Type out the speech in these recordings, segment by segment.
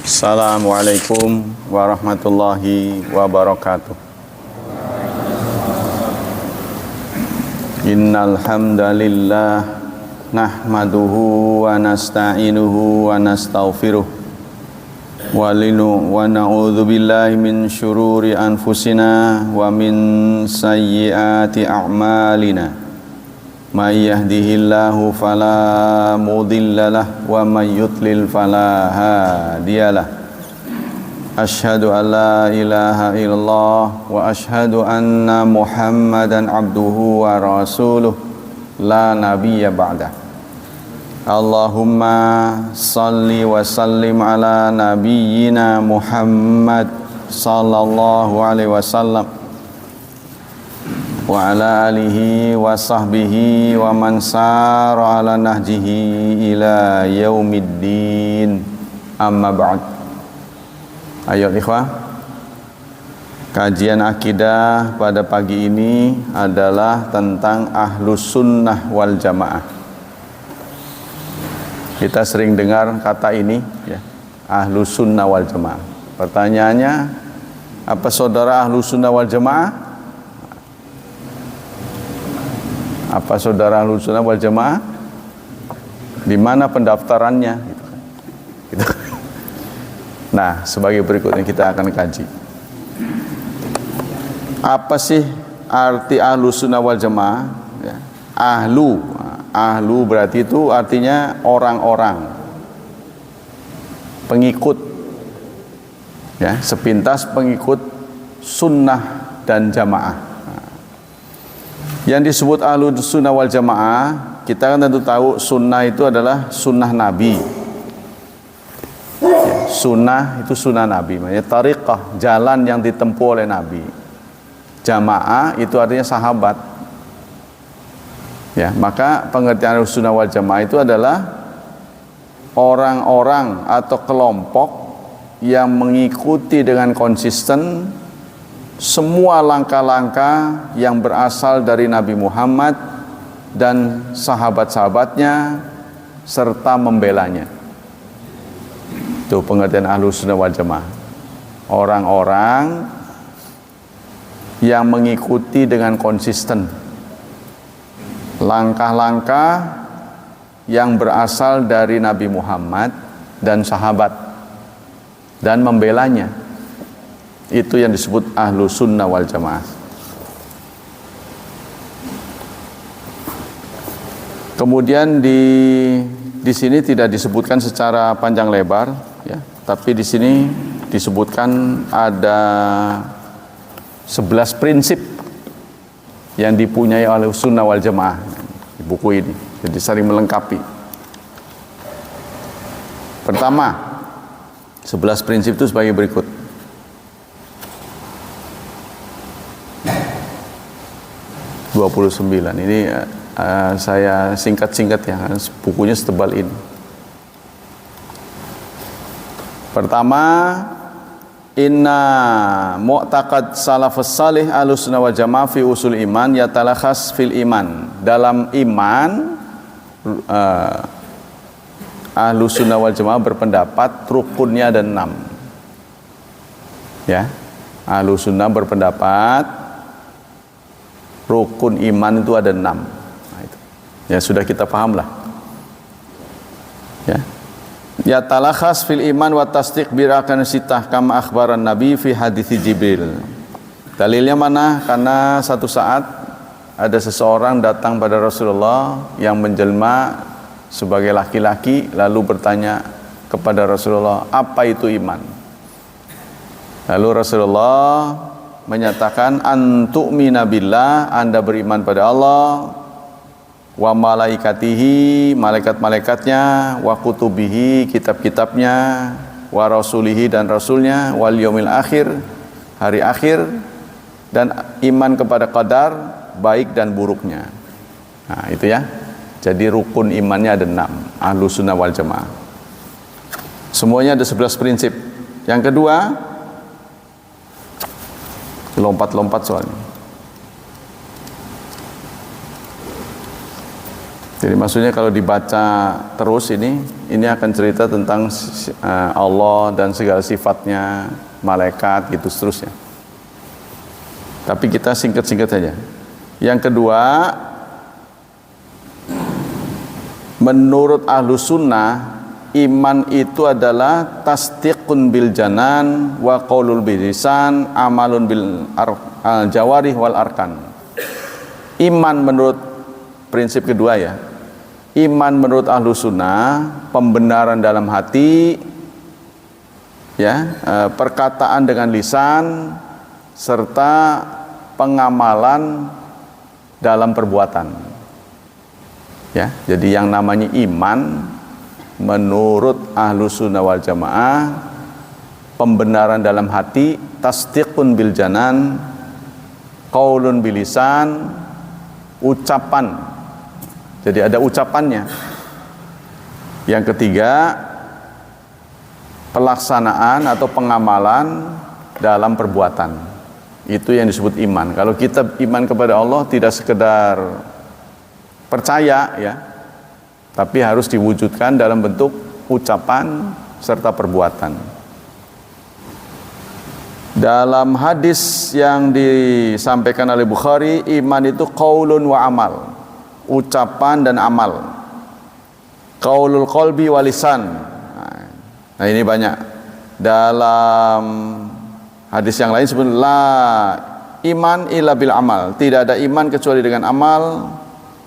Assalamualaikum warahmatullahi wabarakatuh. Innal hamdalillah nahmaduhu wa nasta'inuhu wa nastaghfiruh wa na'udzu billahi min syururi anfusina wa min sayyiati a'malina. May yahdihillahu fala mudhillalah wa may yudlil fala hadiyalah. Asyhadu an la ilaha illallah wa asyhadu anna Muhammadan abduhu wa rasuluh la nabiyya ba'dah. Allahumma salli wa sallim ala nabiyyina Muhammad sallallahu alaihi wasallam wa ala alihi wa sahbihi wa man sara ala nahjihi ila yaumiddin. Amma ba'd. Ayo ikhwah, kajian akidah pada pagi ini adalah tentang ahlus sunnah wal jamaah. Kita sering dengar kata ini ya, ahlus sunnah wal jamaah. Pertanyaannya, apa saudara ahlus sunnah wal jamaah? Apa saudara ahlus sunnah wal jamaah? Di mana pendaftarannya? Gitu. Nah, sebagai berikutnya kita akan kaji. Apa sih arti ahlus sunnah wal jamaah? Ya. Ahlu berarti itu artinya orang-orang, pengikut. Ya, sepintas pengikut sunnah dan jamaah. Yang disebut ahlus sunnah wal jamaah, kita kan tentu tahu sunnah itu adalah sunnah Nabi. Ya, sunnah itu sunnah Nabi, maknanya tariqah, jalan yang ditempuh oleh Nabi. Jamaah itu artinya sahabat. Ya, maka pengertian ahlus sunnah wal jamaah itu adalah orang-orang atau kelompok yang mengikuti dengan konsisten semua langkah-langkah yang berasal dari Nabi Muhammad dan sahabat-sahabatnya serta membelanya. Itu pengertian ahlus sunnah wal jamaah. Orang-orang yang mengikuti dengan konsisten langkah-langkah yang berasal dari Nabi Muhammad dan sahabat dan membelanya. Itu yang disebut ahlus sunnah wal jamaah. Kemudian di sini tidak disebutkan secara panjang lebar, ya, tapi di sini disebutkan ada 11 prinsip yang dipunyai oleh sunnah wal jamaah di buku ini. Jadi saling melengkapi. Pertama, 11 prinsip itu sebagai berikut. Ini saya singkat-singkat ya, bukunya setebal ini. Pertama, inna mu'taqad salafus salih ahlus sunnah wal jamaah fi usul iman yatalakhas fil iman. Dalam iman ahlus sunnah wal jamaah berpendapat rukunnya ada 6. Ya, ahlus sunnah berpendapat rukun iman itu ada 6. Nah, itu. Ya sudah kita paham lah. Ya. Ya talakhas fil iman wa tasdiq birakan sitah kama akhbaran Nabi fi hadits Jibril. Dalilnya mana? Karena satu saat ada seseorang datang pada Rasulullah yang menjelma sebagai laki-laki lalu bertanya kepada Rasulullah, apa itu iman? Lalu Rasulullah menyatakan antu'mina billah, Anda beriman pada Allah, wa malaikatihi, malaikat-malaikatnya, wa kutubihi, kitab-kitabnya, wa rasulihi dan rasulnya, wal yaumil akhir, hari akhir, dan iman kepada qadar baik dan buruknya. Nah, itu ya. Jadi rukun imannya ada 6, ahlus sunnah wal jamaah. Semuanya ada 11 prinsip. Yang kedua, lompat-lompat soalnya. Jadi maksudnya kalau dibaca terus ini akan cerita tentang Allah dan segala sifatnya, malaikat gitu seterusnya. Tapi kita singkat-singkat saja. Yang kedua, menurut Ahlus Sunnah, iman itu adalah tasdiqun bil janan wa qaulul bil lisan, amalun bil jawarih wal arkan. Iman menurut prinsip kedua ya. Iman menurut Ahlus Sunnah, pembenaran dalam hati, ya, perkataan dengan lisan, serta pengamalan dalam perbuatan. Ya, jadi yang namanya iman menurut Ahlus Sunnah wal Jamaah, pembenaran dalam hati, tasdiqun bil janan, qaulun bil lisan, ucapan. Jadi ada ucapannya. Yang ketiga, pelaksanaan atau pengamalan dalam perbuatan. Itu yang disebut iman. Kalau kita iman kepada Allah tidak sekedar percaya ya, tapi harus diwujudkan dalam bentuk ucapan serta perbuatan. Dalam hadis yang disampaikan oleh Bukhari, iman itu qaulun wa amal, ucapan dan amal. Qaulul qalbi wa lisan. Nah, ini banyak. Dalam hadis yang lain sebut la iman illa bil amal, tidak ada iman kecuali dengan amal.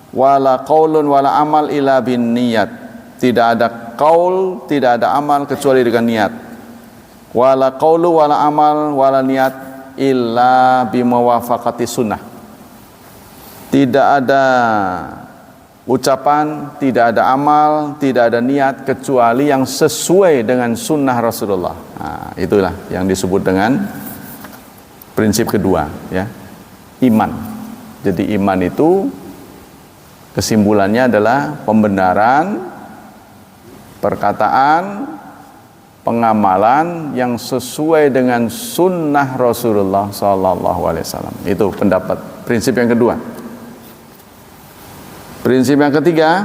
Wala qaulun wala amal illa bin niyat, tidak ada qaul, tidak ada amal kecuali dengan niat. Wala qaulu wala amal wala niat illa bimawafaqati sunnah, tidak ada ucapan, tidak ada amal, tidak ada niat kecuali yang sesuai dengan sunnah Rasulullah. Nah, itulah yang disebut dengan prinsip kedua ya, iman. Jadi iman itu kesimpulannya adalah pembenaran perkataan, pengamalan yang sesuai dengan sunnah Rasulullah SAW. Itu pendapat prinsip yang kedua. Prinsip yang ketiga,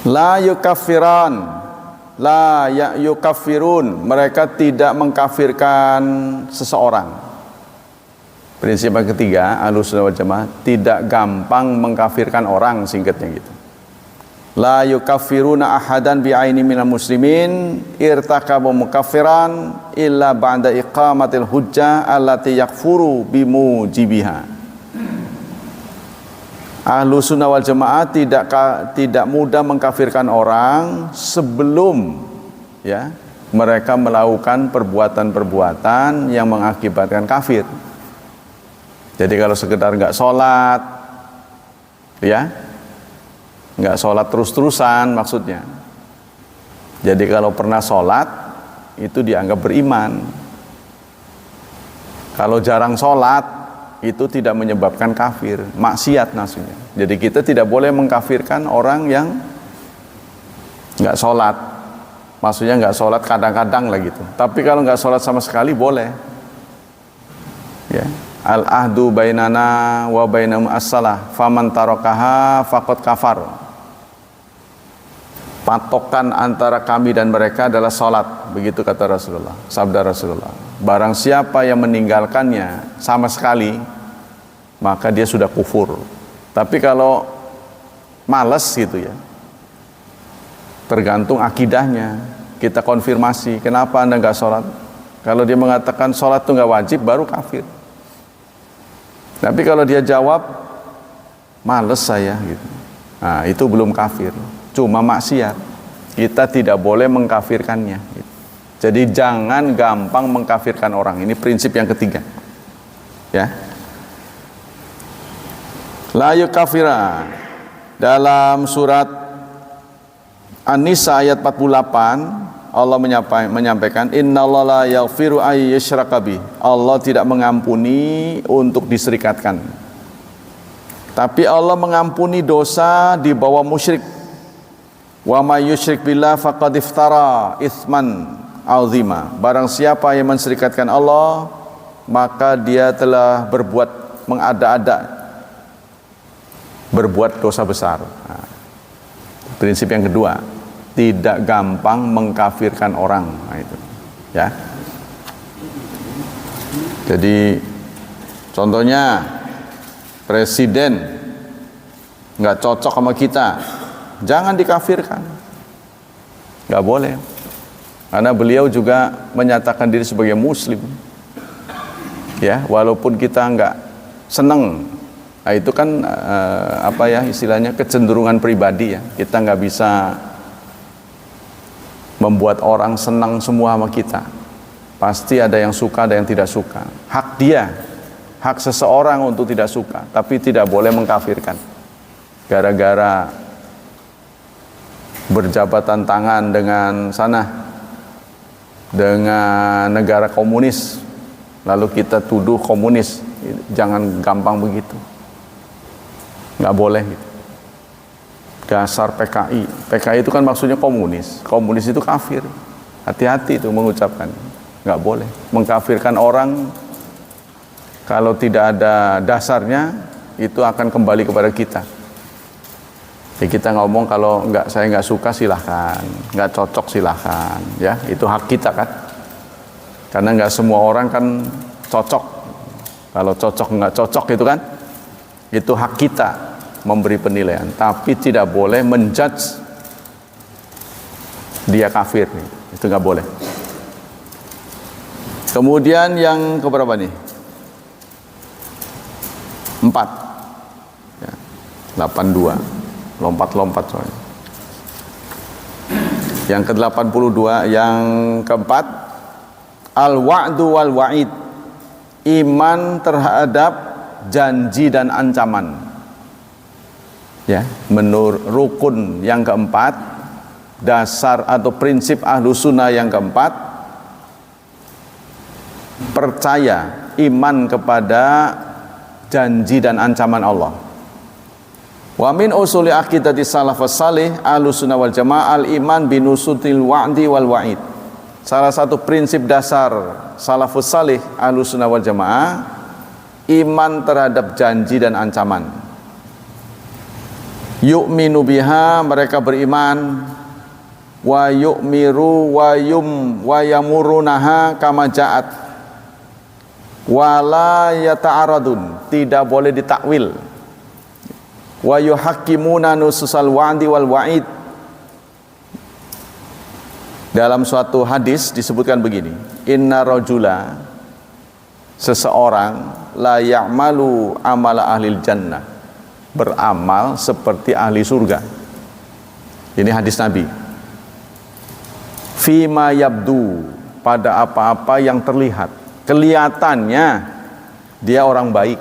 la yukaffiran, la yukaffirun, mereka tidak mengkafirkan seseorang. Prinsip yang ketiga, Ahlus Sunnah wal Jamaah tidak gampang mengkafirkan orang, singkatnya gitu. La yukaffiruna ahadan bi'aini minal muslimin irtakabu mukaffiran illa ba'da iqamatil hujjah allati yakfuru bimujibiha. Ahlus Sunnah wal Jamaah tidak mudah mengkafirkan orang sebelum ya mereka melakukan perbuatan-perbuatan yang mengakibatkan kafir. Jadi kalau sekedar nggak sholat, ya nggak sholat terus-terusan maksudnya. Jadi kalau pernah sholat itu dianggap beriman. Kalau jarang sholat itu tidak menyebabkan kafir, maksiat maksudnya. Jadi kita tidak boleh mengkafirkan orang yang nggak sholat. Maksudnya nggak sholat kadang-kadang lah gitu. Tapi kalau nggak sholat sama sekali boleh. Ya. Al-ahdu bainana wa bainahum as-salah faman tarakaha faqad kafar. Patokan antara kami dan mereka adalah sholat, begitu kata Rasulullah, sabda Rasulullah. Barang siapa yang meninggalkannya sama sekali, maka dia sudah kufur. Tapi kalau malas gitu ya, tergantung akidahnya. Kita konfirmasi, kenapa anda nggak sholat? Kalau dia mengatakan sholat itu nggak wajib, baru kafir. Tapi kalau dia jawab, males saya gitu, nah itu belum kafir, cuma maksiat. Kita tidak boleh mengkafirkannya gitu. Jadi jangan gampang mengkafirkan orang. Ini prinsip yang ketiga ya. La yukafira, dalam surat An-Nisa ayat 48 Allah menyampaikan, innallaha la yaghfiru ay yushraka bih. Allah tidak mengampuni untuk diserikatkan. Tapi Allah mengampuni dosa di bawah musyrik. Wa may yusyrik billah faqad iftara itsman azima. Barang siapa yang menserikatkan Allah, maka dia telah mengada-ada berbuat dosa besar. Nah, prinsip yang kedua, tidak gampang mengkafirkan orang. Nah, itu ya. Jadi contohnya presiden nggak cocok sama kita, jangan dikafirkan, nggak boleh, karena beliau juga menyatakan diri sebagai muslim, ya, walaupun kita nggak seneng. Nah, itu kan istilahnya kecenderungan pribadi, ya, kita nggak bisa membuat orang senang semua sama kita. Pasti ada yang suka, ada yang tidak suka. Hak dia, hak seseorang untuk tidak suka, tapi tidak boleh mengkafirkan gara-gara berjabatan tangan dengan negara komunis, lalu kita tuduh komunis. Jangan gampang begitu, nggak boleh gitu. Dasar PKI itu kan maksudnya komunis itu kafir. Hati-hati itu mengucapkan, nggak boleh mengkafirkan orang. Kalau tidak ada dasarnya, itu akan kembali kepada kita. Ya, kita ngomong kalau saya nggak suka silahkan, nggak cocok silahkan, ya, itu hak kita kan. Karena nggak semua orang kan cocok. Kalau cocok nggak cocok itu kan, itu hak kita memberi penilaian. Tapi tidak boleh menjudge dia kafir, itu nggak boleh. Kemudian yang keberapa nih? 4 ya, 82 lompat soalnya. Yang ke-82, yang keempat, al-wa'du wal wa'id, iman terhadap janji dan ancaman. Ya, menurut rukun yang keempat, dasar atau prinsip ahlu sunnah yang keempat, percaya, iman kepada janji dan ancaman Allah. Wa min usuli aqidati salafus salih ahlus sunnah wal jamaah al iman binusutil wa'di wal wa'id. Salah satu prinsip dasar salafus salih ahlus sunnah wal jamaah, iman terhadap janji dan ancaman. Yu'minu biha, mereka beriman, wa yu'miru wa yamurunaha kama ja'at, wala yata'aradun, tidak boleh ditakwil. Wa yuhakkimuna nususal wa'di wal wa'id. Dalam suatu hadis disebutkan begini, inna rajula, seseorang, la ya'malu amala ahlil jannah, beramal seperti ahli surga. Ini hadis Nabi. Fima yabdu, pada apa-apa yang terlihat. Kelihatannya dia orang baik,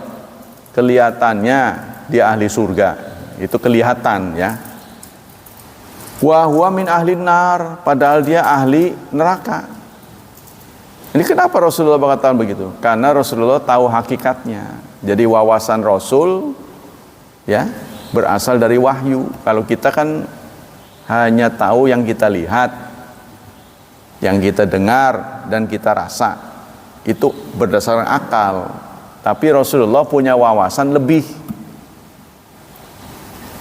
kelihatannya dia ahli surga, itu kelihatan, ya. Wa huwa min ahlin nar, padahal dia ahli neraka. Ini kenapa Rasulullah mengatakan begitu? Karena Rasulullah tahu hakikatnya. Jadi wawasan Rasul, ya, berasal dari wahyu. Kalau kita kan hanya tahu yang kita lihat, yang kita dengar dan kita rasa, itu berdasarkan akal. Tapi Rasulullah punya wawasan lebih.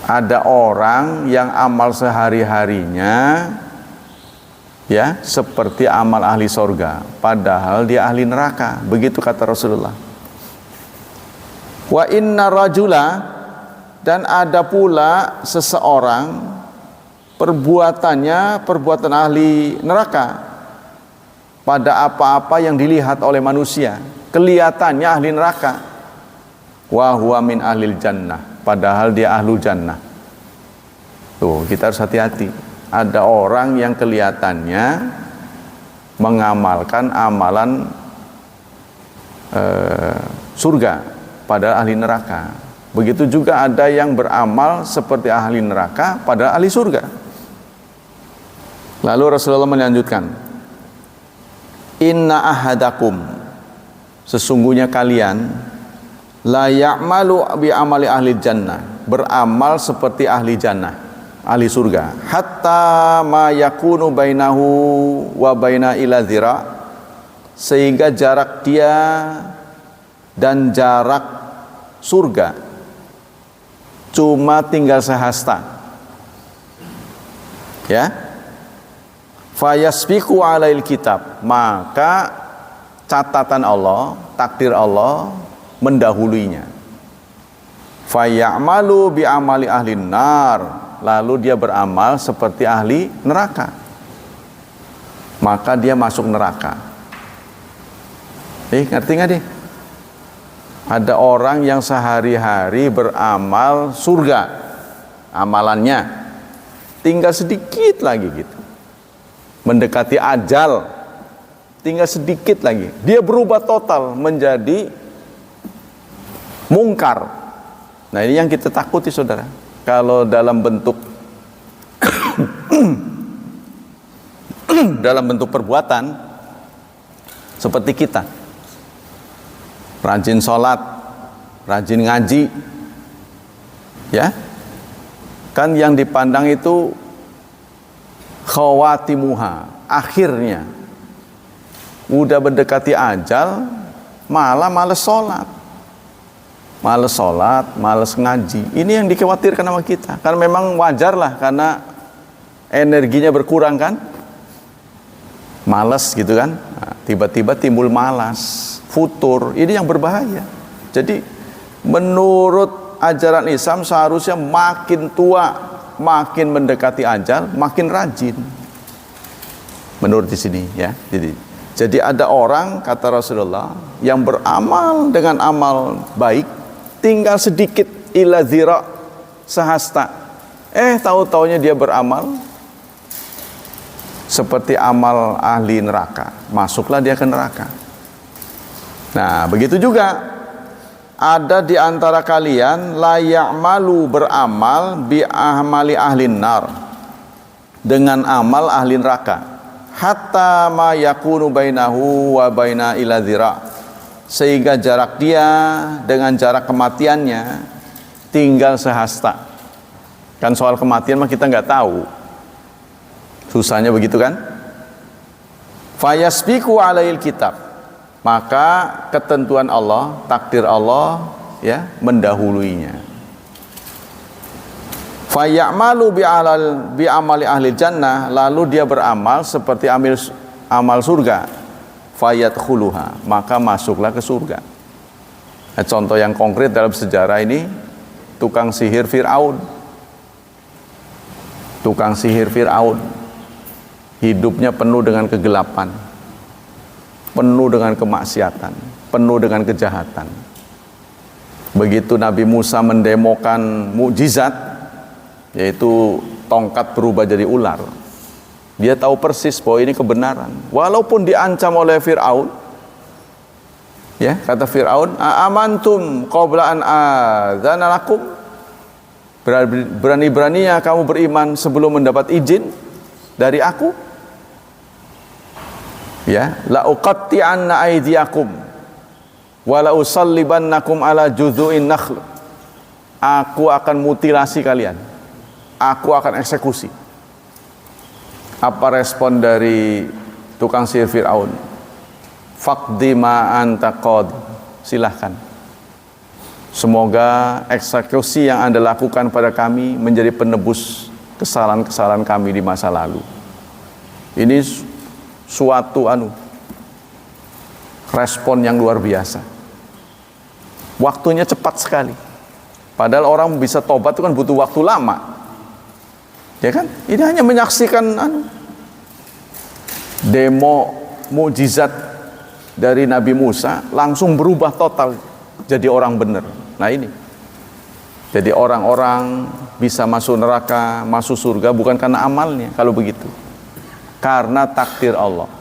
Ada orang yang amal sehari-harinya, ya, seperti amal ahli sorga, padahal dia ahli neraka. Begitu kata Rasulullah. Wa inna rajula, dan ada pula seseorang perbuatannya perbuatan ahli neraka pada apa-apa yang dilihat oleh manusia, kelihatannya ahli neraka. Wa huwa min ahlil jannah, padahal dia ahlu jannah. Tuh, kita harus hati-hati. Ada orang yang kelihatannya mengamalkan amalan surga, padahal ahli neraka. Begitu juga ada yang beramal seperti ahli neraka, padahal ahli surga. Lalu Rasulullah melanjutkan, inna ahadakum, sesungguhnya kalian, la ya'malu bi amali ahli jannah, beramal seperti ahli jannah, ahli surga, hatta ma yakunu bainahu wa baina ila dhira, sehingga jarak dia dan jarak surga cuma tinggal sehasta. Ya, fayasbiqu alail kitab, maka catatan Allah, takdir Allah mendahuluinya. Fayamalu bi amali ahli nar, lalu dia beramal seperti ahli neraka, maka dia masuk neraka. Ngerti nggak deh? Ada orang yang sehari-hari beramal surga, amalannya tinggal sedikit lagi gitu, mendekati ajal, tinggal sedikit lagi, dia berubah total menjadi mungkar. Nah, ini yang kita takuti, saudara. Kalau dalam bentuk dalam bentuk perbuatan seperti kita rajin sholat, rajin ngaji, ya kan yang dipandang itu khawatimuha, akhirnya udah mendekati ajal malah males sholat, males ngaji. Ini yang dikhawatirkan sama kita. Karena memang wajar lah, karena energinya berkurang kan, males gitu kan. Nah, tiba-tiba timbul malas, futur. Ini yang berbahaya. Jadi menurut ajaran Islam seharusnya makin tua, makin mendekati ajal, makin rajin. Menurut di sini ya. Jadi ada orang, kata Rasulullah, yang beramal dengan amal baik tinggal sedikit, ila zira, sehasta. Tahu-taunya dia beramal seperti amal ahli neraka, masuklah dia ke neraka. Nah, begitu juga ada di antara kalian la ya'malu, beramal bi ahmali ahlin nar, dengan amal ahli neraka, hatta ma yakunu bainahu wa baina ila zira, sehingga jarak dia dengan jarak kematiannya tinggal sehasta. Kan soal kematian mah kita nggak tahu, susahnya begitu kan. Fayasbiqu alail kitab, maka ketentuan Allah, takdir Allah ya mendahuluinya. Fayamalu bi amali ahli jannah, lalu dia beramal seperti amal surga. Fayadkhuluha, maka masuklah ke surga. Nah, contoh yang konkret dalam sejarah ini, tukang sihir Fir'aun. Tukang sihir Fir'aun hidupnya penuh dengan kegelapan, penuh dengan kemaksiatan, penuh dengan kejahatan. Begitu Nabi Musa mendemokan mukjizat, yaitu tongkat berubah jadi ular, dia tahu persis bahwa ini kebenaran, walaupun diancam oleh Fir'aun. Ya, kata Fir'aun, amantum qabla an adzana lakum, berani-beraninya kamu beriman sebelum mendapat izin dari aku. Ya, la uqatti'anna aydiyakum wa la usallibannakum ala judhu'in nakhl, aku akan mutilasi kalian, aku akan eksekusi. Apa respon dari tukang sihir Fir'aun? Faqdi ma anta qad, silahkan, semoga eksekusi yang Anda lakukan pada kami menjadi penebus kesalahan-kesalahan kami di masa lalu. Ini suatu respon yang luar biasa. Waktunya cepat sekali. Padahal orang bisa tobat itu kan butuh waktu lama. Ya kan? Ini hanya menyaksikan demo mukjizat dari Nabi Musa, langsung berubah total jadi orang benar. Nah ini. Jadi orang-orang bisa masuk neraka, masuk surga bukan karena amalnya, kalau begitu, karena takdir Allah.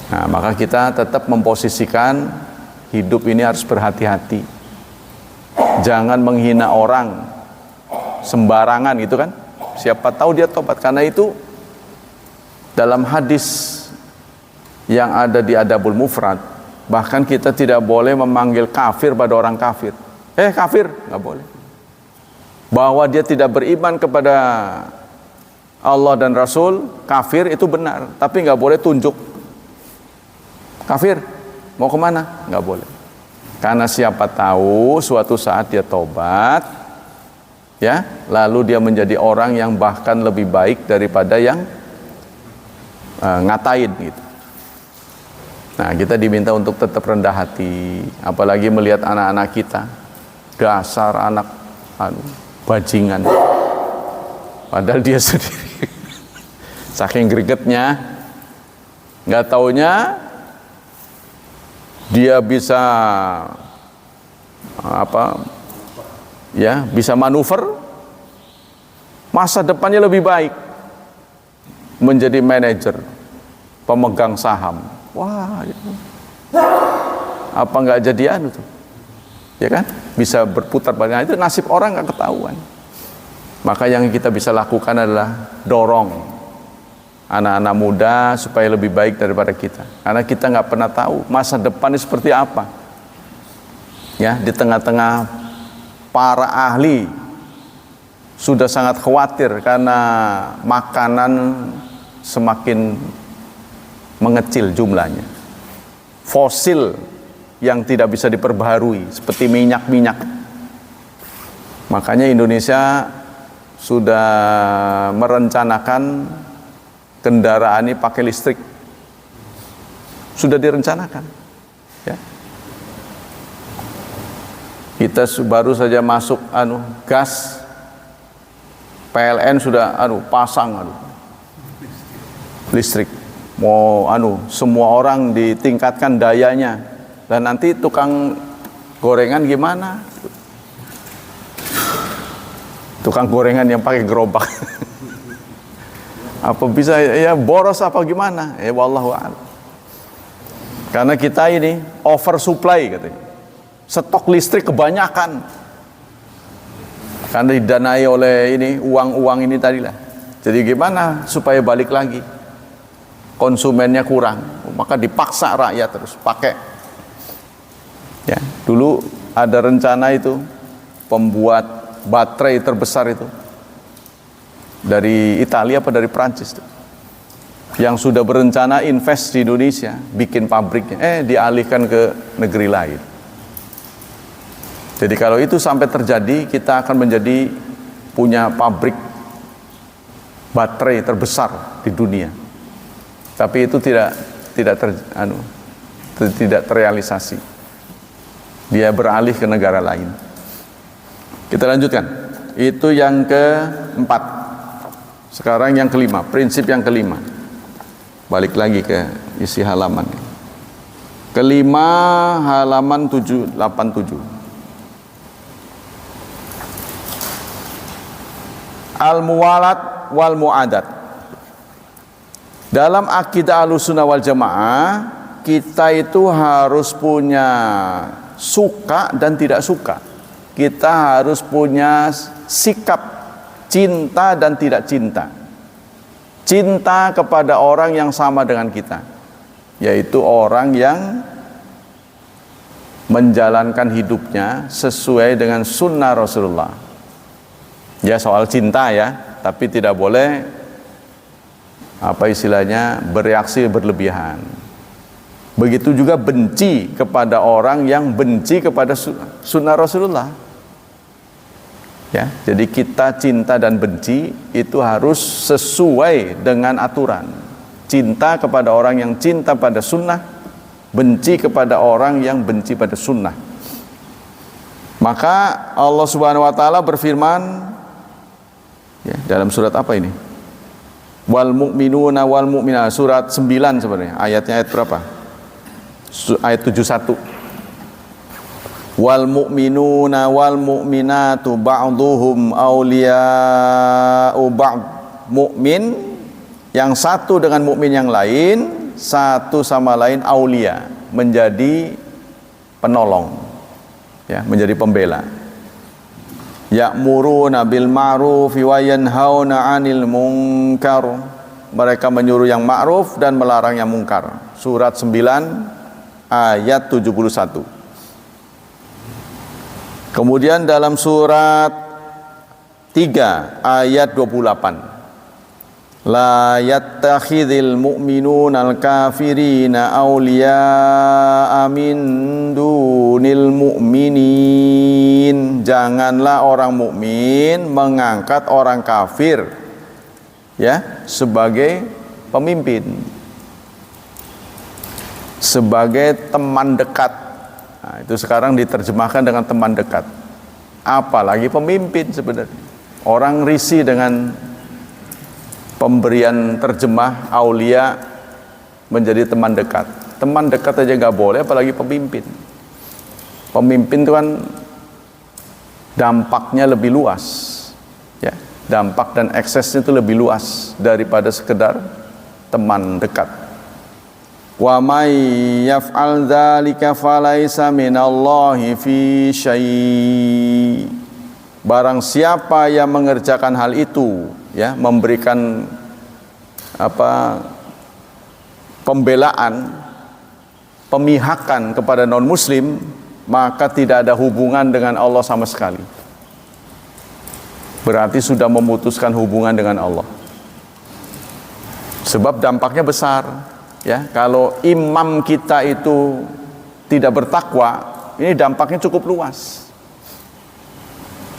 Nah, maka kita tetap memposisikan hidup ini harus berhati-hati. Jangan menghina orang sembarangan gitu kan. Siapa tahu dia tobat. Karena itu dalam hadis yang ada di Adabul Mufrad, bahkan kita tidak boleh memanggil kafir pada orang kafir. Kafir, nggak boleh. Bahwa dia tidak beriman kepada Allah dan Rasul, kafir itu benar, tapi nggak boleh tunjuk. Kafir, mau kemana? Nggak boleh. Karena siapa tahu suatu saat dia tobat, ya, lalu dia menjadi orang yang bahkan lebih baik daripada yang ngatain gitu. Nah, kita diminta untuk tetap rendah hati, apalagi melihat anak-anak kita, dasar anak bajingan, padahal dia sendiri saking gregetnya, nggak taunya dia bisa bisa manuver, masa depannya lebih baik, menjadi manajer, pemegang saham. Wah, apa nggak jadian itu? Ya kan? Bisa berputar balik. Itu nasib orang nggak ketahuan. Maka yang kita bisa lakukan adalah dorong anak-anak muda supaya lebih baik daripada kita. Karena kita nggak pernah tahu masa depannya seperti apa. Ya, di tengah-tengah para ahli sudah sangat khawatir karena makanan semakin mengecil jumlahnya. Fosil yang tidak bisa diperbaharui seperti minyak-minyak. Makanya Indonesia sudah merencanakan kendaraan ini pakai listrik. Sudah direncanakan. Ya. Kita baru saja masuk gas, PLN sudah pasang listrik. Mau semua orang ditingkatkan dayanya, dan nanti tukang gorengan gimana? Tukang gorengan yang pakai gerobak apa bisa ya boros apa gimana? Wallahu a'lam. Karena kita ini oversupply katanya, stok listrik kebanyakan karena didanai oleh uang-uang ini tadilah. Jadi gimana supaya balik lagi? Konsumennya kurang, maka dipaksa rakyat terus pakai. Ya, dulu ada rencana itu pembuat baterai terbesar itu dari Italia apa dari Prancis tuh, yang sudah berencana invest di Indonesia, bikin pabriknya, dialihkan ke negeri lain. Jadi kalau itu sampai terjadi, kita akan menjadi punya pabrik baterai terbesar di dunia. Tapi itu tidak terrealisasi. Dia beralih ke negara lain. Kita lanjutkan. Itu yang keempat. Sekarang yang kelima, prinsip yang kelima. Balik lagi ke isi halaman. Kelima, halaman 787. Al-muwalat wal mu'adat. Dalam akidah Ahlussunnah wal Jamaah, kita itu harus punya suka dan tidak suka. Kita harus punya sikap cinta dan tidak cinta. Cinta kepada orang yang sama dengan kita, yaitu orang yang menjalankan hidupnya sesuai dengan sunnah Rasulullah. Ya, soal cinta ya, tapi tidak boleh bereaksi berlebihan. Begitu juga benci kepada orang yang benci kepada sunnah Rasulullah. Ya, jadi kita cinta dan benci itu harus sesuai dengan aturan. Cinta kepada orang yang cinta pada sunnah, benci kepada orang yang benci pada sunnah. Maka Allah Subhanahu wa taala berfirman, ya, dalam surat apa ini? Wal mu'minuna wal mu'minat, surat 9 sebenarnya. Ayatnya ayat berapa? Ayat 71. Wal mu'minuna wal mu'minatu ba'duhum awliya'u ba'd. Mukmin yang satu dengan mukmin yang lain, satu sama lain aulia, menjadi penolong. Ya, menjadi pembela. Ya'muruna bil ma'ruf wa yanhauna 'anil munkar. Mereka menyuruh yang ma'ruf dan melarang yang mungkar. Surat 9 ayat 71. Kemudian dalam surat 3 ayat 28. La yattakhidhil mu'minuna al-kafirina awliya'a min dunil mu'minin. Janganlah orang mukmin mengangkat orang kafir ya sebagai pemimpin, sebagai teman dekat. Nah, itu sekarang diterjemahkan dengan teman dekat. Apalagi pemimpin sebenarnya. Orang risih dengan pemberian terjemah aulia menjadi teman dekat. Teman dekat aja nggak boleh, apalagi pemimpin. Pemimpin itu kan dampaknya lebih luas, ya. Dampak dan eksesnya itu lebih luas daripada sekedar teman dekat. Wa may yaf'al dzalika falaisa minallahi fi syai'. Barang siapa yang mengerjakan hal itu, ya, memberikan pembelaan, pemihakan kepada non muslim, maka tidak ada hubungan dengan Allah sama sekali. Berarti sudah memutuskan hubungan dengan Allah. Sebab dampaknya besar, ya. Kalau imam kita itu tidak bertakwa, ini dampaknya cukup luas.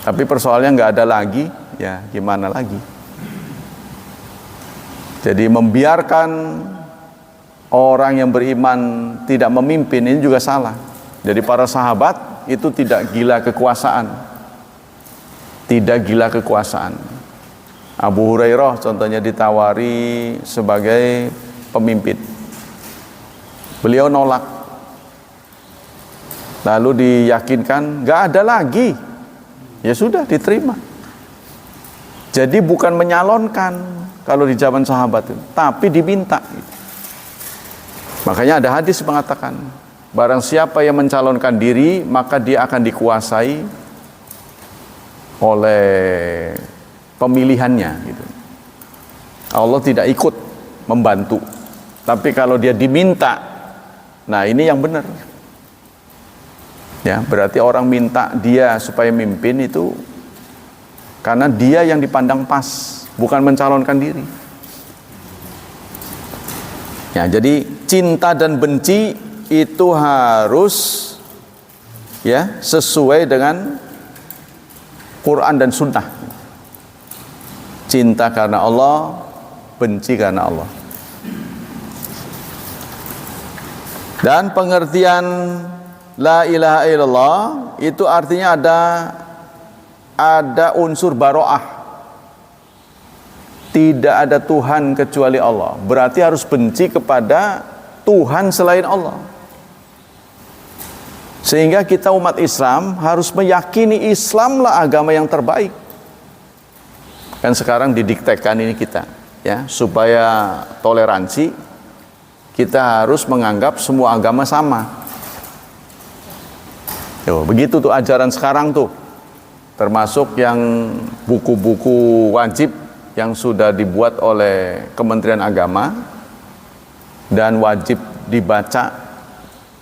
Tapi persoalannya nggak ada lagi, ya gimana lagi? Jadi membiarkan orang yang beriman tidak memimpin ini juga salah. Jadi para sahabat itu tidak gila kekuasaan. Tidak gila kekuasaan. Abu Hurairah contohnya ditawari sebagai pemimpin. Beliau nolak. Lalu diyakinkan nggak ada lagi. Ya sudah, diterima. Jadi bukan menyalonkan kalau di zaman sahabat itu, tapi diminta. Makanya ada hadis mengatakan, barang siapa yang mencalonkan diri, maka dia akan dikuasai oleh pemilihannya gitu. Allah tidak ikut membantu. Tapi kalau dia diminta, nah ini yang benar. Ya, berarti orang minta dia supaya mimpin itu karena dia yang dipandang pas, bukan mencalonkan diri. Ya, jadi cinta dan benci itu harus ya sesuai dengan Quran dan Sunnah. Cinta karena Allah, benci karena Allah. Dan pengertian La ilaha illallah itu artinya ada unsur baro'ah. Tidak ada Tuhan kecuali Allah. Berarti harus benci kepada Tuhan selain Allah. Sehingga kita umat Islam harus meyakini Islamlah agama yang terbaik. Kan sekarang didiktekan ini kita, ya, supaya toleransi kita harus menganggap semua agama sama. Begitu tuh ajaran sekarang tuh, termasuk yang buku-buku wajib yang sudah dibuat oleh Kementerian Agama dan wajib dibaca,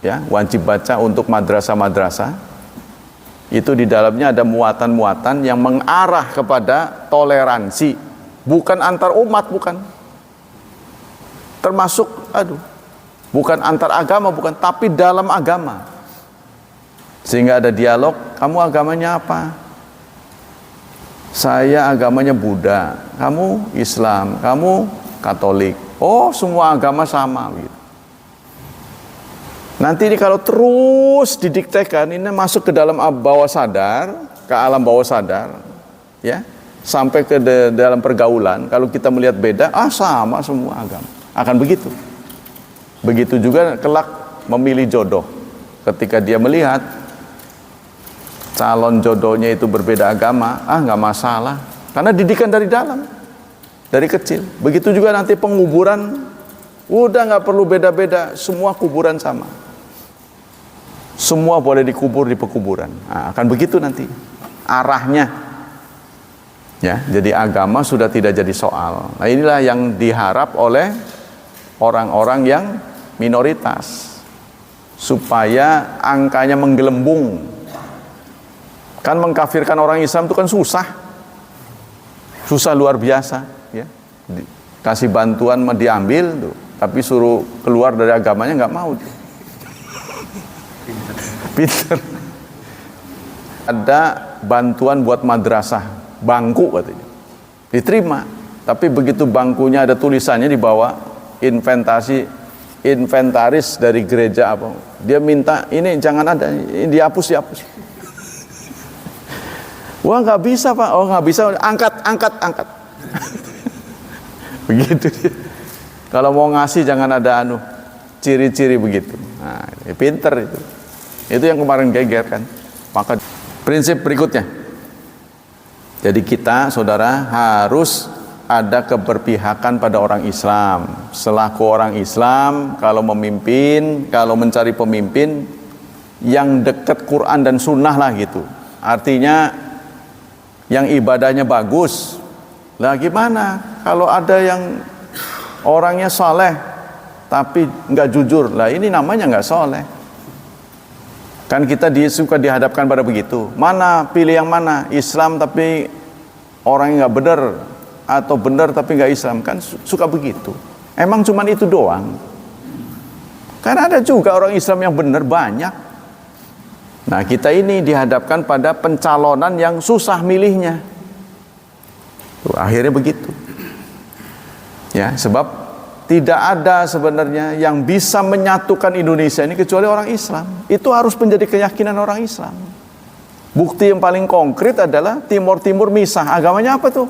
ya, wajib baca untuk madrasah-madrasah. Itu di dalamnya ada muatan-muatan yang mengarah kepada toleransi, bukan antar umat, bukan. Termasuk, bukan antar agama, bukan, tapi dalam agama. Sehingga ada dialog, kamu agamanya apa? Saya agamanya Buddha, kamu Islam, kamu Katolik. Oh, semua agama sama gitu. Nanti ini kalau terus didiktekan, ini masuk ke dalam bawah sadar, ke alam bawah sadar, ya, sampai ke dalam pergaulan. Kalau kita melihat beda, sama semua agama. Akan begitu. Begitu juga kelak memilih jodoh. Ketika dia melihat calon jodohnya itu berbeda agama, nggak masalah, karena didikan dari dalam, dari kecil. Begitu juga nanti penguburan, udah nggak perlu beda-beda, semua kuburan sama, semua boleh dikubur di pekuburan. Akan begitu nanti arahnya, ya. Jadi agama sudah tidak jadi soal. Nah, inilah yang diharap oleh orang-orang yang minoritas, supaya angkanya menggelembung. Kan mengkafirkan orang Islam itu kan susah luar biasa, ya. kasih bantuan mah diambil tuh, tapi suruh keluar dari agamanya nggak mau tuh. Pinter. Ada bantuan buat madrasah, bangku katanya, diterima, tapi begitu bangkunya ada tulisannya di bawah inventaris dari gereja apa, dia minta ini jangan ada, ini dihapus. Wah nggak bisa Pak, oh nggak bisa, angkat. Begitu dia. Kalau mau ngasih jangan ada ciri-ciri begitu. Nah, pinter itu. Itu yang kemarin geger kan. Maka prinsip berikutnya. Jadi kita, saudara, harus ada keberpihakan pada orang Islam. Selaku orang Islam, kalau memimpin, kalau mencari pemimpin yang dekat Quran dan Sunnah lah gitu. Artinya yang ibadahnya bagus. Lah gimana kalau ada yang orangnya soleh tapi nggak jujur? Lah ini namanya nggak soleh. Kan kita suka dihadapkan pada begitu. Mana pilih yang mana? Islam tapi orangnya nggak benar, atau benar tapi nggak Islam? Kan suka begitu. Emang cuman itu doang? Karena ada juga orang Islam yang benar banyak. Nah kita ini dihadapkan pada pencalonan yang susah milihnya. Tuh, akhirnya begitu. Ya, sebab tidak ada sebenarnya yang bisa menyatukan Indonesia ini kecuali orang Islam. Itu harus menjadi keyakinan orang Islam. Bukti yang paling konkret adalah Timur misah. Agamanya apa tuh?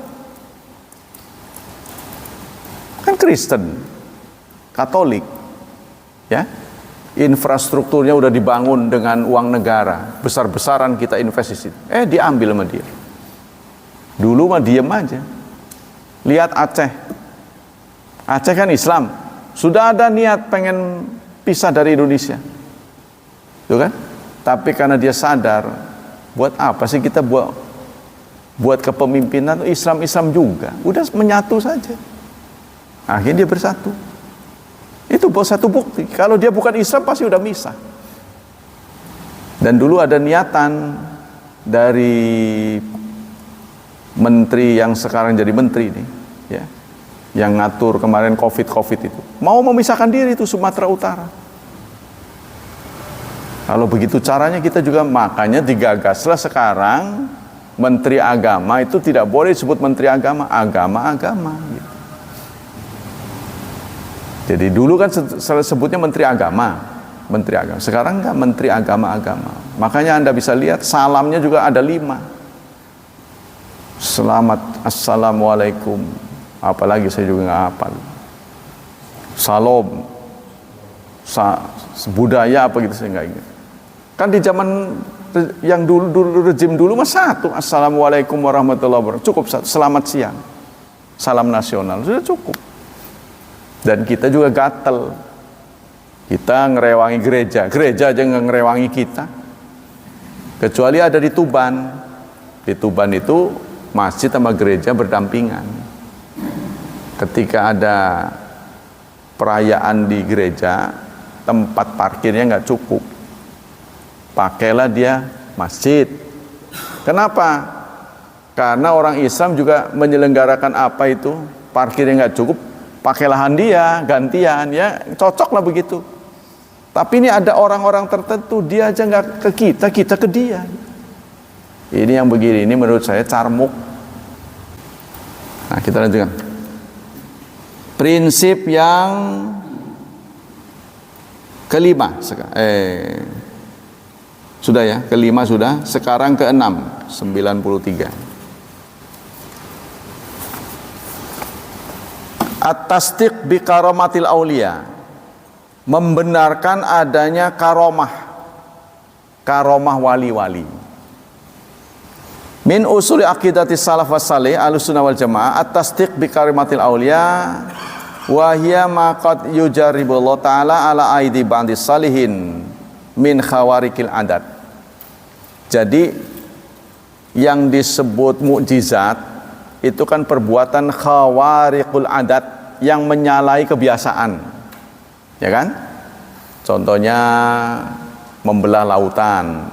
Kan Kristen, Katolik. Ya. Infrastrukturnya udah dibangun dengan uang negara. Besar-besaran kita investasi. Diambil sama dia. Dulu mah diem aja. Lihat Aceh. Aceh kan Islam, sudah ada niat pengen pisah dari Indonesia, tuh kan? Tapi karena dia sadar, buat apa sih kita buat kepemimpinan Islam juga, udah menyatu saja. Akhirnya dia bersatu. Itu satu bukti. Kalau dia bukan Islam pasti udah misah. Dan dulu ada niatan dari menteri yang sekarang jadi menteri nih, ya. Yang ngatur kemarin COVID itu mau memisahkan diri itu Sumatera Utara. Kalau begitu caranya kita juga, makanya digagaslah sekarang Menteri Agama itu tidak boleh disebut Menteri Agama gitu. Jadi dulu kan sebutnya Menteri Agama. Sekarang enggak, Menteri Agama. Makanya Anda bisa lihat salamnya juga ada 5. Selamat, assalamualaikum. Apalagi saya juga nggak hafal. Salam, budaya apa gitu saya nggak ingat. Kan di zaman yang dulu rezim dulu mah satu, assalamualaikum warahmatullahi wabarakatuh, cukup satu, selamat siang, salam nasional sudah cukup. Dan kita juga gatel, kita ngerewangi gereja aja nggak ngerewangi kita. Kecuali ada di Tuban itu masjid sama gereja berdampingan. Ketika ada perayaan di gereja, tempat parkirnya nggak cukup, pakailah dia masjid. Kenapa? Karena orang Islam juga menyelenggarakan apa itu, parkirnya nggak cukup, pakai lahan dia, gantian, ya cocok lah begitu. Tapi ini ada orang-orang tertentu, dia aja nggak ke kita ke dia. Ini yang begini, ini menurut saya carmuk. Nah kita lanjutkan. Prinsip yang kelima, sudah ya, kelima sudah, sekarang keenam, 93. At-tasdiq bi karamatil aulia, membenarkan adanya karomah wali-wali. Min usuli aqidati salaf wassalih ahlussunnah wal jamaah at-tasdiq bi karamatil aulia wa hiya ma qad yujarribullahu ta'ala ala aidi ba'dis salihin min khawarikil adat. Jadi yang disebut mukjizat itu kan perbuatan khawarikul adat yang menyalahi kebiasaan, ya kan? Contohnya membelah lautan,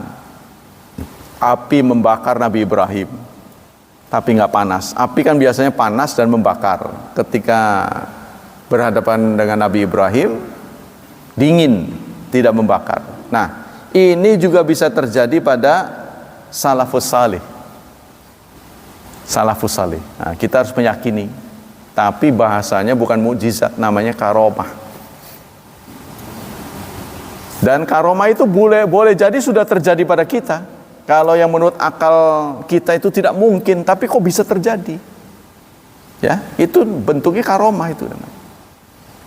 api membakar Nabi Ibrahim, tapi nggak panas. Api kan biasanya panas dan membakar. Ketika berhadapan dengan Nabi Ibrahim, dingin, tidak membakar. Nah, ini juga bisa terjadi pada salafus salih. Salafus salih. Nah, kita harus meyakini. Tapi bahasanya bukan mukjizat, namanya karomah. Dan karomah itu boleh jadi sudah terjadi pada kita. Kalau yang menurut akal kita itu tidak mungkin, tapi kok bisa terjadi? Ya, itu bentuknya karomah itu.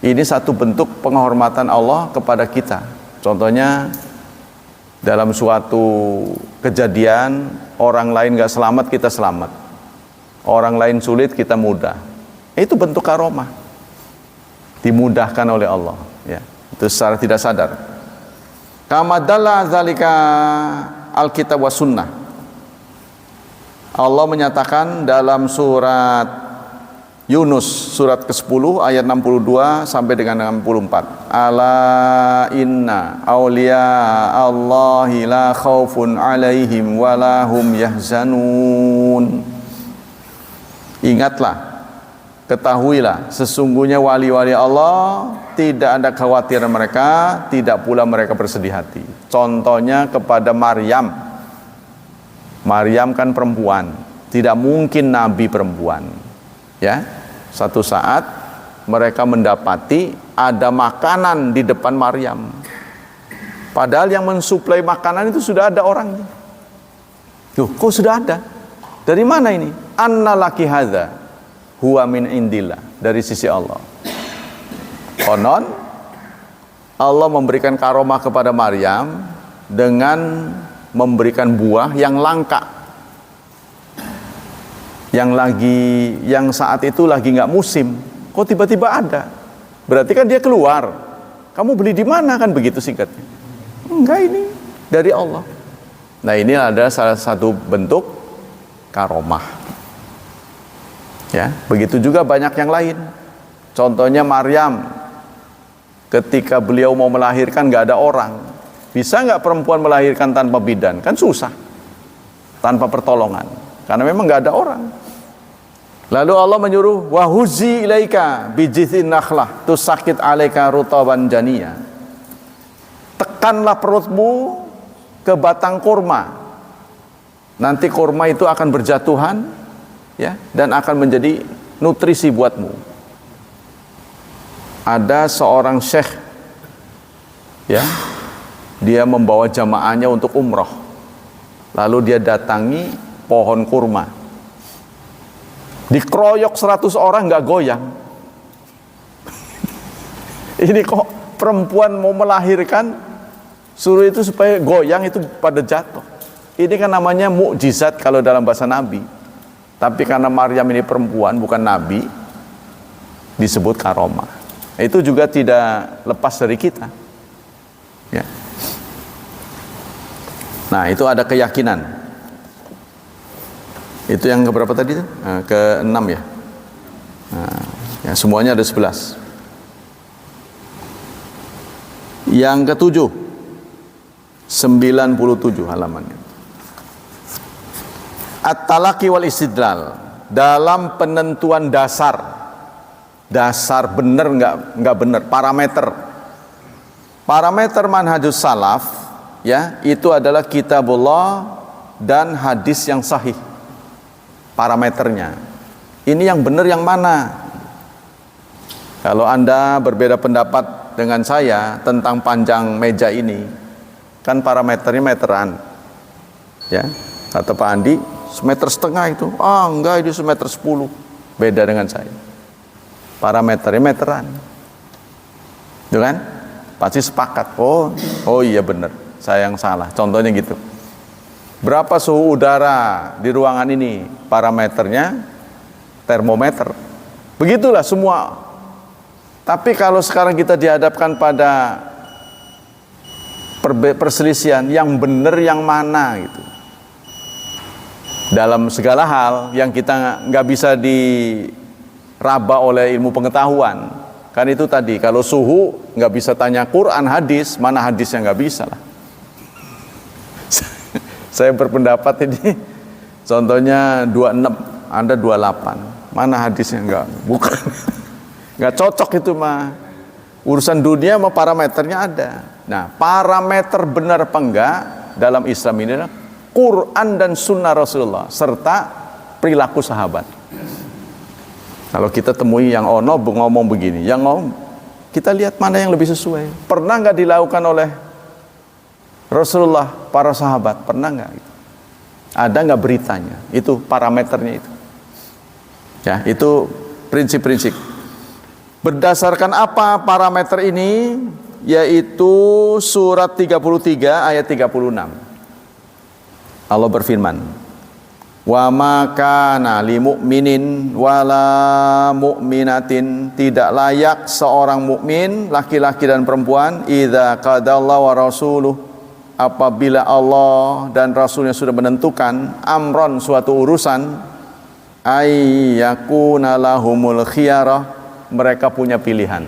Ini satu bentuk penghormatan Allah kepada kita. Contohnya dalam suatu kejadian orang lain gak selamat, kita selamat. Orang lain sulit, kita mudah. Itu bentuk karomah. Dimudahkan oleh Allah. Ya, itu secara tidak sadar. Kama dalla zalika Alkitab wa Sunnah. Allah menyatakan dalam surat Yunus surat ke-10 ayat 62 sampai dengan 64. Ala inna awliya Allahi la khaufun alaihim wa la hum yahzanun. Ingatlah, ketahuilah, sesungguhnya wali-wali Allah tidak ada kekhawatiran mereka, tidak pula mereka bersedih hati. Contohnya kepada Maryam. Maryam kan perempuan, tidak mungkin nabi perempuan. Ya, satu saat mereka mendapati ada makanan di depan Maryam. Padahal yang mensuplai makanan itu sudah ada orangnya. Tuh, kok sudah ada? Dari mana ini? Anna laki hadza huwa min indillah, dari sisi Allah. Konon Allah memberikan karomah kepada Maryam dengan memberikan buah yang langka, yang saat itu lagi nggak musim. Kok tiba-tiba ada? Berarti kan dia keluar. Kamu beli di mana, kan begitu singkatnya? Enggak, ini dari Allah. Nah, ini adalah salah satu bentuk karomah. Ya, begitu juga banyak yang lain. Contohnya Maryam, ketika beliau mau melahirkan nggak ada orang. Bisa nggak perempuan melahirkan tanpa bidan? Kan susah, tanpa pertolongan, karena memang nggak ada orang. Lalu Allah menyuruh, wahuzi ilaika bijithin nakhlah tusakit alaika rutaban janiyah. Tekanlah perutmu ke batang kurma. Nanti kurma itu akan berjatuhan, ya, dan akan menjadi nutrisi buatmu. Ada seorang syekh, ya, dia membawa jamaahnya untuk umroh. Lalu dia datangi pohon kurma. Dikeroyok 100 orang nggak goyang. Ini kok perempuan mau melahirkan, suruh itu supaya goyang, itu pada jatuh. Ini kan namanya mukjizat kalau dalam bahasa Nabi. Tapi karena Maryam ini perempuan, bukan Nabi, disebut karomah. Itu juga tidak lepas dari kita. Ya. Nah, itu ada keyakinan. Itu yang keberapa tadi? Ke-6 ya. Nah, ya, semuanya ada 11. Yang ke-7, 97 halamannya. At-talaqi wal istidlal, dalam penentuan dasar benar nggak benar, parameter manhajus salaf, ya, itu adalah kitabullah dan hadis yang sahih. Parameternya ini yang benar yang mana? Kalau Anda berbeda pendapat dengan saya tentang panjang meja ini, kan parameternya meteran, ya. Kata Pak Andi, 1,5 meter itu. Enggak, itu 1,10 meter. Beda dengan saya. Parameternya meteran. Itu kan? Pasti sepakat. Oh iya benar, saya yang salah. Contohnya gitu. Berapa suhu udara di ruangan ini? Parameternya termometer. Begitulah semua. Tapi kalau sekarang kita dihadapkan pada perselisihan, yang benar yang mana gitu. Dalam segala hal yang kita nggak bisa diraba oleh ilmu pengetahuan. Kan itu tadi, kalau suhu nggak bisa tanya Quran, hadis, mana hadisnya nggak bisa lah. Saya berpendapat ini, contohnya 26. Anda 28. Mana hadisnya? Enggak, bukan. Enggak cocok itu mah. Urusan dunia sama parameternya ada. Nah, parameter benar apa enggak dalam Islam ini adalah Quran dan Sunnah Rasulullah serta perilaku sahabat. Kalau kita temui yang ono ngomong begini, yang ngomong, kita lihat mana yang lebih sesuai. Pernah nggak dilakukan oleh Rasulullah, para sahabat? Pernah nggak? Ada nggak beritanya? Itu parameternya itu. Ya, itu prinsip-prinsip. Berdasarkan apa parameter ini? Yaitu surat 33 ayat 36. Allah berfirman, wa ma kana lil mu'minin wala mu'minatin, tidak layak seorang mukmin laki-laki dan perempuan, idza qadallahu wa rasuluh, apabila Allah dan Rasulnya sudah menentukan amron, suatu urusan, ayyakuna lahumul khiyarah, mereka punya pilihan.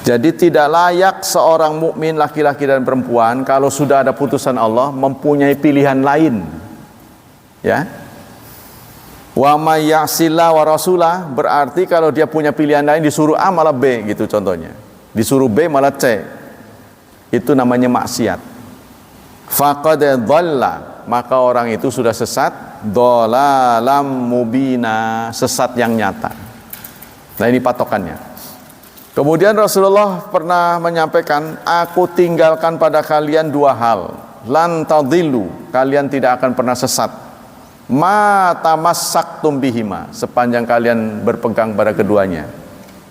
Jadi tidak layak seorang mukmin laki-laki dan perempuan kalau sudah ada putusan Allah mempunyai pilihan lain. Ya. Wa may ya'sillah wa rasulah, berarti kalau dia punya pilihan lain disuruh A malah B gitu contohnya. Disuruh B malah C. Itu namanya maksiat. Faqad dhalla, maka orang itu sudah sesat, dhalalam mubina, sesat yang nyata. Nah, ini patokannya. Kemudian Rasulullah pernah menyampaikan, aku tinggalkan pada kalian dua hal, lan tadillu, kalian tidak akan pernah sesat, ma tamassaktum bihima, sepanjang kalian berpegang pada keduanya,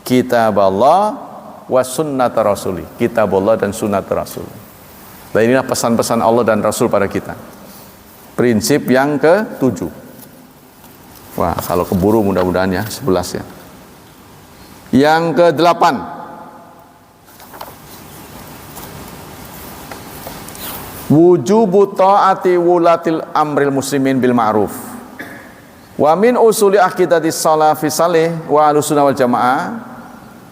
kitaballah wa sunnat rasuli, kitabullah dan sunnat rasul. Nah, inilah pesan-pesan Allah dan Rasul pada kita. Prinsip yang ke-7. Wah, kalau keburu mudah-mudahan ya 11 ya. Yang ke-8, wujubu ta'ati wulatil amril muslimin bil ma'ruf. Wa min usuli aqidatis salafi salih wa ahlussunnah wal jamaah.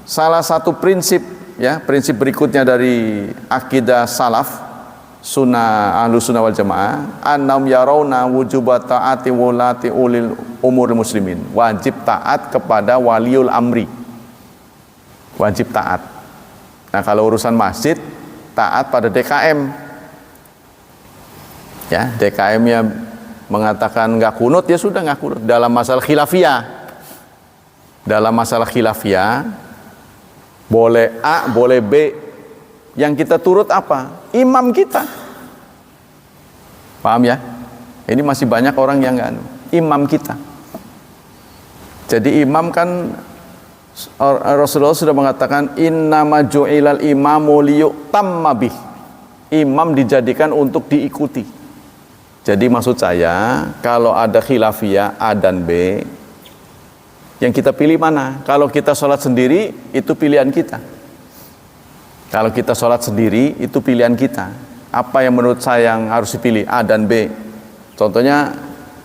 Salah satu prinsip, ya, prinsip berikutnya dari akidah salaf sunnah ahlussunnah wal jamaah, annahum yarawna wujuba ta'ati wulati ulil umuril muslimin. Wajib taat kepada waliul amri. Wajib taat. Nah, kalau urusan masjid, taat pada DKM. Ya, DKM-nya mengatakan nggak kunut, ya sudah nggak kunut. Dalam masalah khilafiyah, boleh A, boleh B. Yang kita turut apa? Imam kita. Paham ya? Ini masih banyak orang yang nggak, imam kita. Jadi imam kan Rasulullah sudah mengatakan innama ju'ilal imamu liyutamma bih. Imam dijadikan untuk diikuti. Jadi maksud saya, kalau ada khilafiyah A dan B, yang kita pilih mana? Kalau kita sholat sendiri, itu pilihan kita. Kalau kita sholat sendiri, itu pilihan kita. Apa yang menurut saya yang harus dipilih? A dan B. Contohnya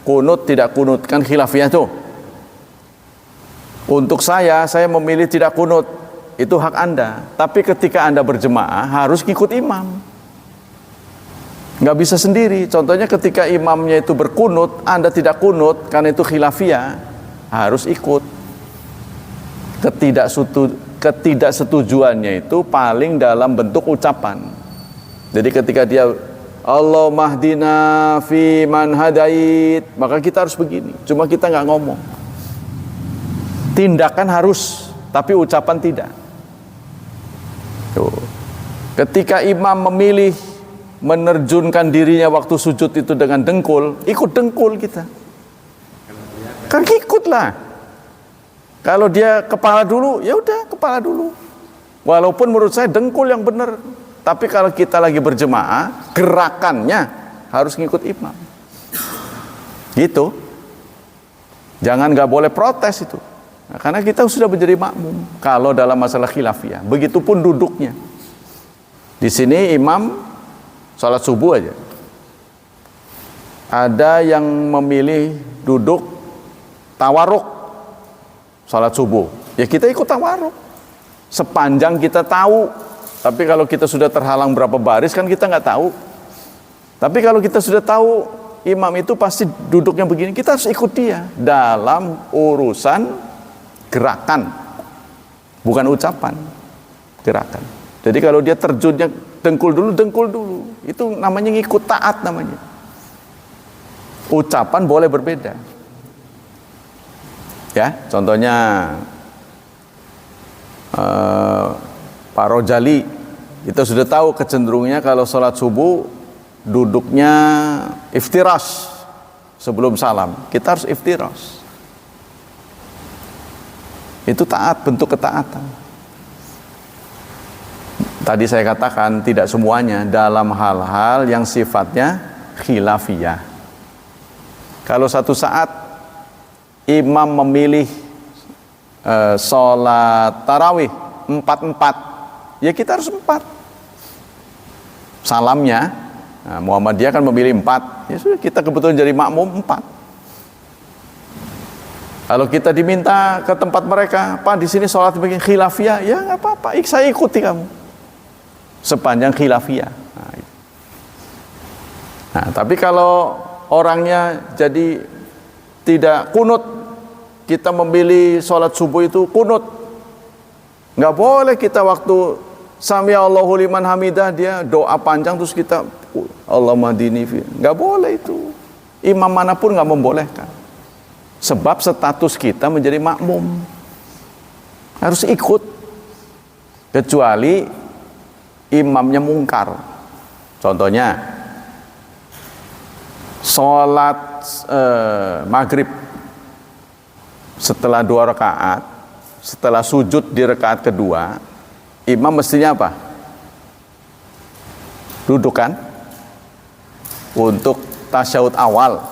kunut tidak kunut, kan khilafiyah tuh. Untuk saya memilih tidak kunut, itu hak Anda. Tapi ketika Anda berjemaah harus ikut imam, nggak bisa sendiri. Contohnya ketika imamnya itu berkunut, Anda tidak kunut, karena itu khilafiyah, harus ikut. Ketidaksetujuannya itu paling dalam bentuk ucapan. Jadi ketika dia Allahumma hdina fi man hadait, maka kita harus begini. Cuma kita nggak ngomong. Tindakan harus, tapi ucapan tidak. Tuh. Ketika imam memilih menerjunkan dirinya waktu sujud itu dengan dengkul, ikut dengkul kita. Kan ikutlah. Kalau dia kepala dulu, ya udah kepala dulu. Walaupun menurut saya dengkul yang benar, tapi kalau kita lagi berjemaah, gerakannya harus ngikut imam. Gitu. Jangan nggak boleh protes itu. Nah, karena kita sudah menjadi makmum. Kalau dalam masalah khilafiyah, begitupun duduknya. Di sini imam sholat subuh aja. Ada yang memilih duduk tawaruk sholat subuh. Ya kita ikut tawaruk. Sepanjang kita tahu. Tapi kalau kita sudah terhalang berapa baris kan kita nggak tahu. Tapi kalau kita sudah tahu imam itu pasti duduknya begini, kita harus ikut dia dalam urusan gerakan, bukan ucapan, gerakan. Jadi kalau dia terjunnya dengkul dulu, itu namanya ngikut, taat namanya. Ucapan boleh berbeda. Ya, contohnya Pak Rojali, kita sudah tahu kecenderungannya kalau sholat subuh duduknya iftirash sebelum salam. Kita harus iftirash. Itu taat, bentuk ketaatan. Tadi saya katakan tidak semuanya, dalam hal-hal yang sifatnya khilafiyah. Kalau satu saat imam memilih sholat tarawih 4-4, ya kita harus 4. Salamnya, nah, Muhammadiyah kan memilih 4, ya sudah, kita kebetulan jadi makmum 4. Kalau kita diminta ke tempat mereka, Pak di sini sholat begini khilafiyah, ya nggak apa-apa, saya ikuti kamu. Sepanjang khilafiyah. Nah, tapi kalau orangnya jadi tidak kunut, kita memilih sholat subuh itu kunut, nggak boleh kita waktu sami Allahu liman hamidah dia doa panjang terus kita Allahumma dini fi, nggak boleh itu. Imam manapun nggak membolehkan. Sebab status kita menjadi makmum, harus ikut, kecuali imamnya mungkar. Contohnya sholat maghrib setelah 2 rakaat, setelah sujud di rakaat kedua, imam mestinya apa? Duduk kan? Untuk tasyahud awal.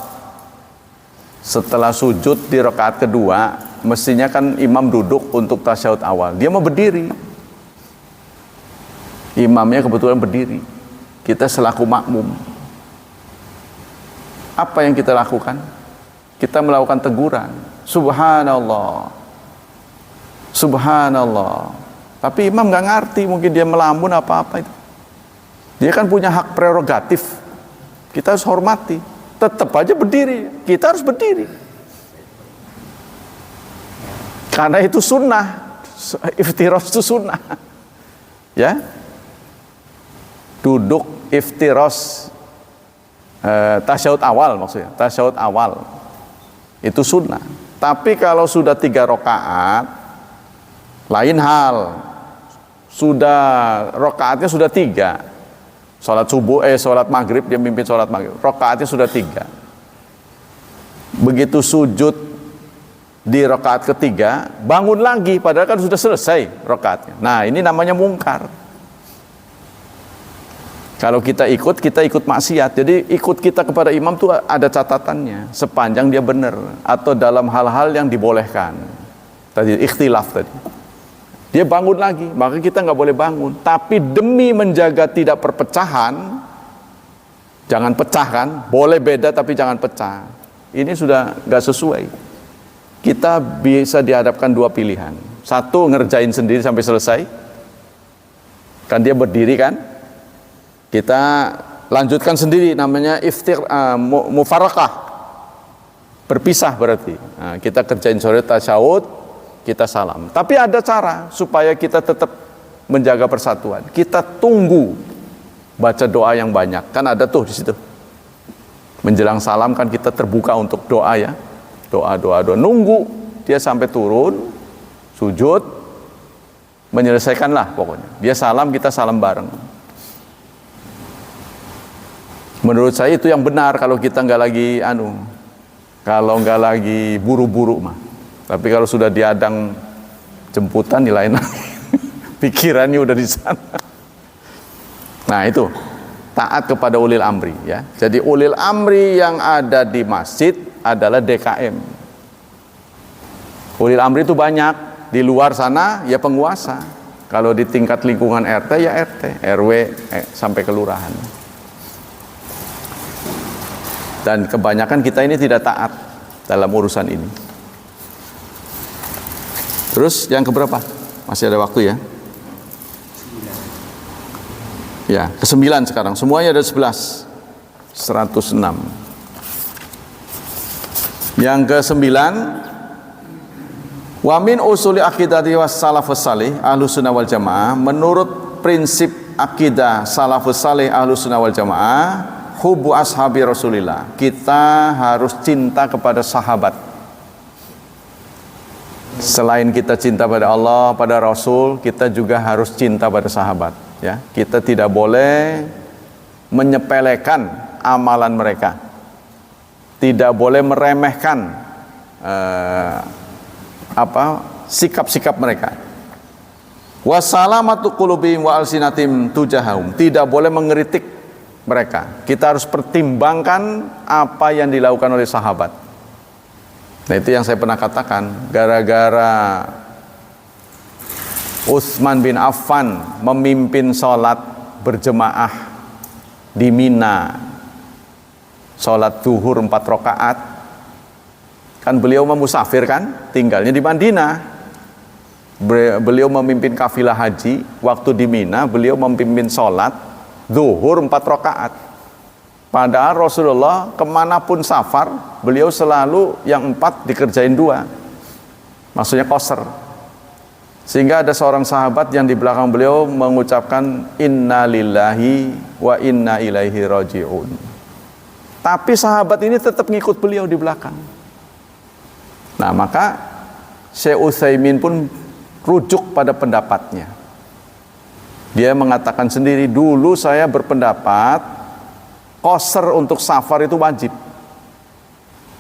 Setelah sujud di rakaat kedua, mestinya kan imam duduk untuk tasyahud awal. Dia mau berdiri. Imamnya kebetulan berdiri. Kita selaku makmum, apa yang kita lakukan? Kita melakukan teguran, subhanallah, subhanallah. Tapi imam nggak ngerti, mungkin dia melamun apa-apa itu. Dia kan punya hak prerogatif, kita harus hormati. Tetap aja berdiri, kita harus berdiri. Karena itu sunnah, iftirash itu sunnah. Ya, duduk iftirash tasyahud awal, maksudnya tasyahud awal itu sunnah. Tapi kalau sudah 3 rakaat lain hal. Sudah rakaatnya sudah 3, sholat subuh sholat maghrib, dia mimpin sholat maghrib, rakaatnya sudah 3. Begitu sujud di rakaat ketiga bangun lagi padahal kan sudah selesai rakaatnya. Nah ini namanya mungkar. Kalau kita ikut maksiat. Jadi ikut kita kepada imam tuh ada catatannya, sepanjang dia benar atau dalam hal-hal yang dibolehkan. Tadi ikhtilaf tadi. Dia bangun lagi, maka kita nggak boleh bangun. Tapi demi menjaga tidak perpecahan, jangan pecah kan? Boleh beda tapi jangan pecah. Ini sudah nggak sesuai. Kita bisa dihadapkan 2 pilihan. Satu, ngerjain sendiri sampai selesai. Kan dia berdiri kan? Kita lanjutkan sendiri, namanya mufarakah, berpisah berarti. Nah, kita kerjain sore tasyahud, kita salam. Tapi ada cara supaya kita tetap menjaga persatuan. Kita tunggu baca doa yang banyak. Kan ada tuh di situ. Menjelang salam kan kita terbuka untuk doa ya. Doa. Nunggu dia sampai turun, sujud, menyelesaikanlah pokoknya. Dia salam, kita salam bareng. Menurut saya itu yang benar kalau kita nggak lagi kalau nggak lagi buru-buru mah. Tapi kalau sudah diadang jemputan lain pikirannya udah di sana. Nah itu taat kepada ulil amri ya. Jadi ulil amri yang ada di masjid adalah DKM. Ulil amri itu banyak, di luar sana ya penguasa. Kalau di tingkat lingkungan RT ya RT, RW sampai kelurahan. Dan kebanyakan kita ini tidak taat dalam urusan ini. Terus yang keberapa? Masih ada waktu ya? Ya, ke-9 sekarang. Semuanya ada 11. 106. Yang kesembilan, wa min usuli aqidati was salafus salih ahlus sunnah wal jamaah, menurut prinsip akidah salafus salih ahlus sunnah wal jamaah, hubbu ashabi rasulillah, kita harus cinta kepada sahabat. Selain kita cinta pada Allah, pada Rasul, kita juga harus cinta pada sahabat, ya. Kita tidak boleh menyepelekan amalan mereka, tidak boleh meremehkan sikap-sikap mereka. Wassalamatu qulubihim wa alsinatim tujahum, tidak boleh mengkritik mereka. Kita harus pertimbangkan apa yang dilakukan oleh sahabat. Nah, itu yang saya pernah katakan, gara-gara Utsman bin Affan memimpin sholat berjemaah di Mina, sholat zuhur 4 rakaat, kan beliau musafir kan, tinggalnya di Madinah. Beliau memimpin kafilah haji, waktu di Mina beliau memimpin sholat zuhur 4 rakaat. Padahal Rasulullah kemanapun safar, beliau selalu yang 4 dikerjain 2, maksudnya qasar. Sehingga ada seorang sahabat yang di belakang beliau mengucapkan inna lillahi wa inna ilaihi raji'un. Tapi sahabat ini tetap ngikut beliau di belakang. Nah, maka Syekh Utsaimin pun rujuk pada pendapatnya. Dia mengatakan sendiri, dulu saya berpendapat qasar untuk safar itu wajib.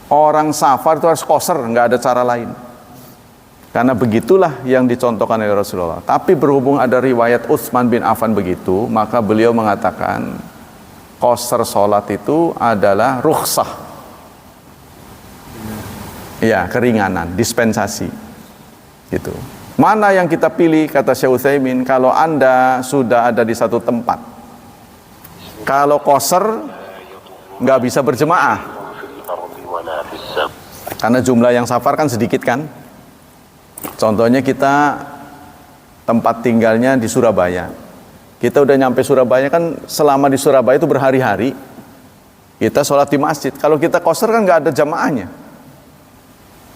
Orang safar itu harus qasar, nggak ada cara lain. Karena begitulah yang dicontohkan oleh Rasulullah. Tapi berhubung ada riwayat Utsman bin Affan begitu, maka beliau mengatakan qasar sholat itu adalah rukhsah. Ya, keringanan, dispensasi. Gitu. Mana yang kita pilih, kata Syekh Utsaimin, kalau Anda sudah ada di satu tempat, kalau qasar nggak bisa berjemaah, karena jumlah yang safar kan sedikit kan. Contohnya kita tempat tinggalnya di Surabaya, kita udah nyampe Surabaya kan, selama di Surabaya itu berhari-hari kita sholat di masjid. Kalau kita qasar kan nggak ada jamaahnya,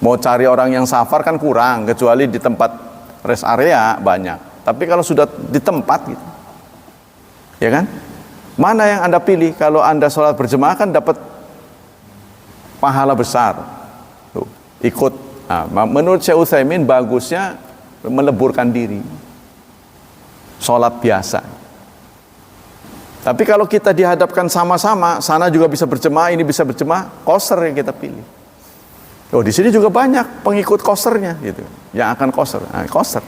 mau cari orang yang safar kan kurang, kecuali di tempat rest area banyak. Tapi kalau sudah di tempat gitu, ya kan, mana yang Anda pilih? Kalau Anda sholat berjemaah kan dapat pahala besar. Tuh, ikut. Nah, menurut Syekh Utsaimin bagusnya meleburkan diri, sholat biasa. Tapi kalau kita dihadapkan sama-sama, sana juga bisa berjemaah, ini bisa berjemaah, qasar yang kita pilih. Oh, di sini juga banyak pengikut qasarnya gitu, yang akan qasar. Nah, qasar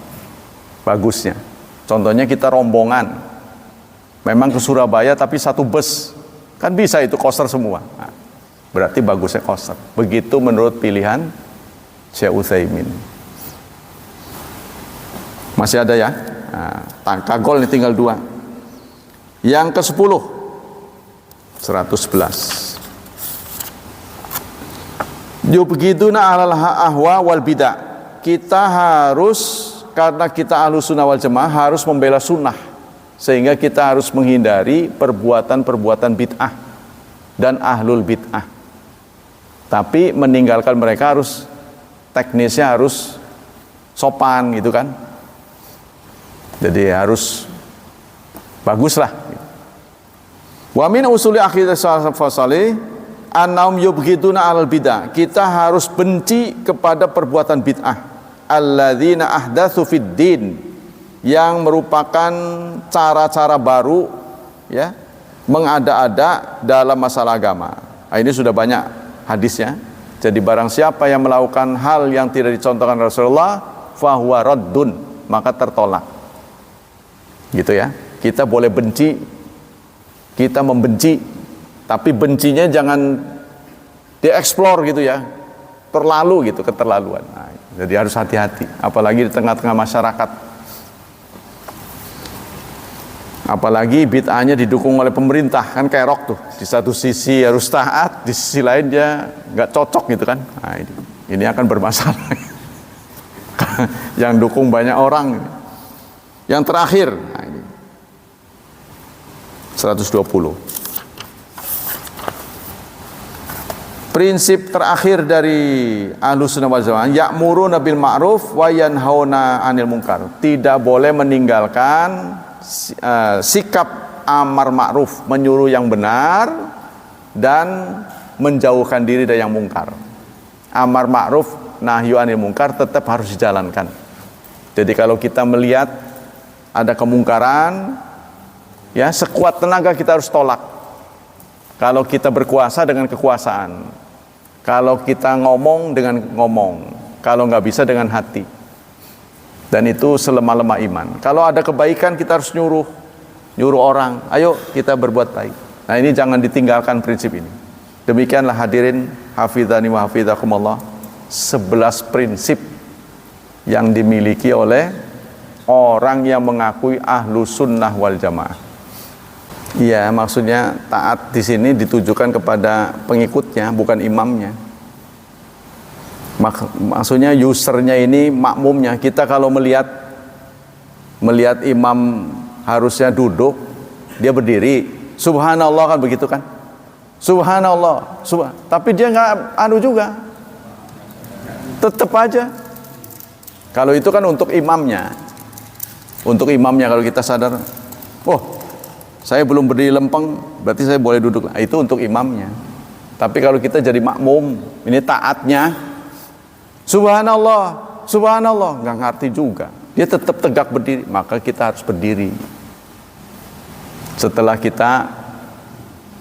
bagusnya. Contohnya kita rombongan, memang ke Surabaya tapi satu bus, kan bisa itu qasar semua. Nah, berarti bagusnya qasar. Begitu menurut pilihan Syekh Utsaimin. Masih ada ya? Nah, kagol nih tinggal 2. Yang ke-10, 111. Yubghiduna alal ahwa wal bidah. Kita harus, karena kita ahlus sunnah wal jamaah, harus membela sunnah. Sehingga kita harus menghindari perbuatan-perbuatan bid'ah dan ahlul bid'ah. Tapi meninggalkan mereka harus, teknisnya harus sopan gitu kan. Jadi harus baguslah. Wa min usuli aqidah salafus salih annahum yubghiduna alal bidah. Kita harus benci kepada perbuatan bid'ah. Alladzina ahdatsu fid din, yang merupakan cara-cara baru, ya, mengada-ada dalam masalah agama. Nah, ini sudah banyak hadisnya. Jadi barang siapa yang melakukan hal yang tidak dicontohkan Rasulullah, fahuwa raddun, maka tertolak. Gitu ya. Kita boleh benci, kita membenci, tapi bencinya jangan dieksplor gitu ya, terlalu gitu, keterlaluan. Nah, jadi harus hati-hati, apalagi di tengah-tengah masyarakat. Apalagi bid'ahnya didukung oleh pemerintah, kan kayak rok tuh. Di satu sisi harus taat, di sisi lain dia nggak cocok gitu kan. Nah, ini akan bermasalah. Yang dukung banyak orang. Yang terakhir, nah ini 120. prinsip terakhir dari Ahlussunnah wal Jamaah, ya'muruna bil ma'ruf wa yanhauna 'anil munkar. Tidak boleh meninggalkan sikap amar ma'ruf, menyuruh yang benar dan menjauhkan diri dari yang mungkar. Amar ma'ruf nahyu 'anil munkar tetap harus dijalankan. Jadi kalau kita melihat ada kemungkaran, ya sekuat tenaga kita harus tolak. Kalau kita berkuasa dengan kekuasaan, kalau kita ngomong dengan ngomong, kalau nggak bisa dengan hati. Dan itu selemah-lemah iman. Kalau ada kebaikan kita harus nyuruh orang, ayo kita berbuat baik. Nah ini jangan ditinggalkan prinsip ini. Demikianlah hadirin hafizani wa hafizakumullah, 11 prinsip yang dimiliki oleh orang yang mengakui Ahlussunnah wal Jamaah. Iya, maksudnya taat di sini ditujukan kepada pengikutnya, bukan imamnya. Maksudnya usernya ini makmumnya. Kita kalau melihat imam harusnya duduk, dia berdiri. Subhanallah kan begitu kan? Subhanallah, tapi dia nggak juga. Tetap aja. Kalau itu kan untuk imamnya. Untuk imamnya kalau kita sadar, oh, saya belum berdiri lempeng, berarti saya boleh duduk. Nah, itu untuk imamnya. Tapi kalau kita jadi makmum, ini taatnya, subhanallah, nggak ngerti juga. Dia tetap tegak berdiri, maka kita harus berdiri. Setelah kita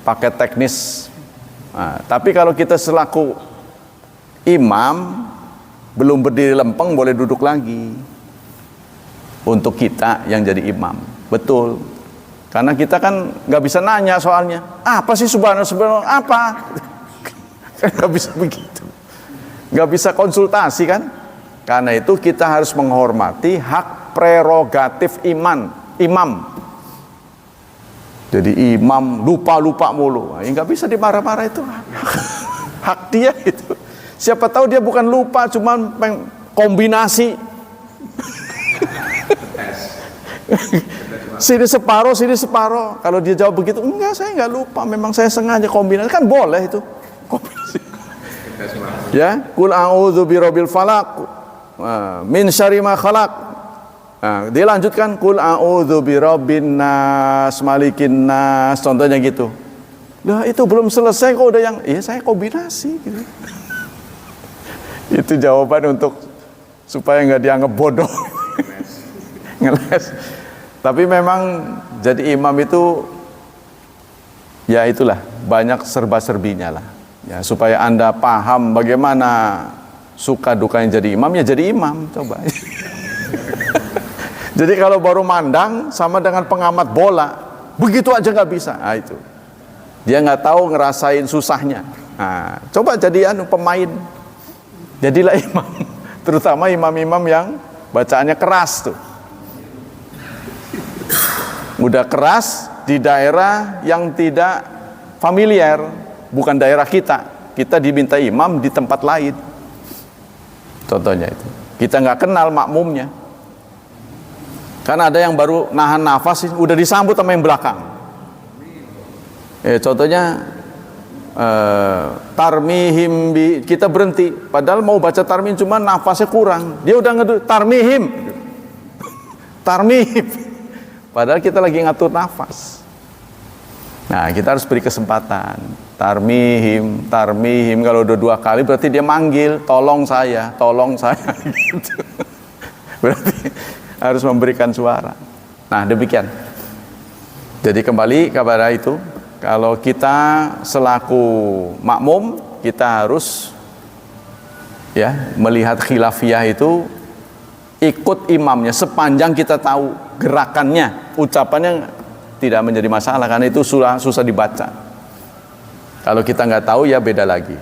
pakai teknis. Nah, tapi kalau kita selaku imam, belum berdiri lempeng, boleh duduk lagi. Untuk kita yang jadi imam, betul. Karena kita kan nggak bisa nanya soalnya, apa sih subhanallah apa? Nggak bisa begitu, nggak bisa konsultasi kan? Karena itu kita harus menghormati hak prerogatif imam. Jadi imam lupa mulu, nggak bisa dimarah-marah, itu hak dia itu. Siapa tahu dia bukan lupa, cuman kombinasi. Sini separuh. Kalau dia jawab begitu, enggak, saya enggak lupa, memang saya sengaja kombinasi. Kan boleh itu kombinasi. Ya, qul a'udzu birabbil falaq min syarri ma khalaq. Nah, dia lanjutkan qul a'udzu birabbin nas malikin nas, contohnya gitu. Nah, itu belum selesai kok udah yang, iya saya kombinasi gitu. Itu jawaban untuk supaya enggak dianggap bodoh. Ngeles. Tapi memang jadi imam itu, ya itulah, banyak serba-serbinya lah. Ya, supaya Anda paham bagaimana suka dukanya jadi imam, ya jadi imam, coba. Jadi kalau baru mandang sama dengan pengamat bola, begitu aja nggak bisa. Nah, itu. Dia nggak tahu ngerasain susahnya. Nah, coba jadi pemain. Jadilah imam. Terutama imam-imam yang bacaannya keras tuh. Mudah keras di daerah yang tidak familiar, bukan daerah kita. Kita diminta imam di tempat lain. Contohnya itu. Kita nggak kenal makmumnya. Karena ada yang baru nahan nafas, udah disambut sama yang belakang. Contohnya tarmihim, kita berhenti. Padahal mau baca tarmihim, cuma nafasnya kurang. Dia udah tarmihim. Padahal kita lagi ngatur nafas. Nah, kita harus beri kesempatan. Tarmihim. Kalau udah 2 kali berarti dia manggil, tolong saya gitu. Berarti harus memberikan suara. Nah, demikian. Jadi kembali kepada itu, kalau kita selaku makmum, kita harus ya melihat khilafiyah itu, ikut imamnya sepanjang kita tahu gerakannya, ucapannya tidak menjadi masalah, karena itu susah dibaca. Kalau kita nggak tahu ya beda lagi.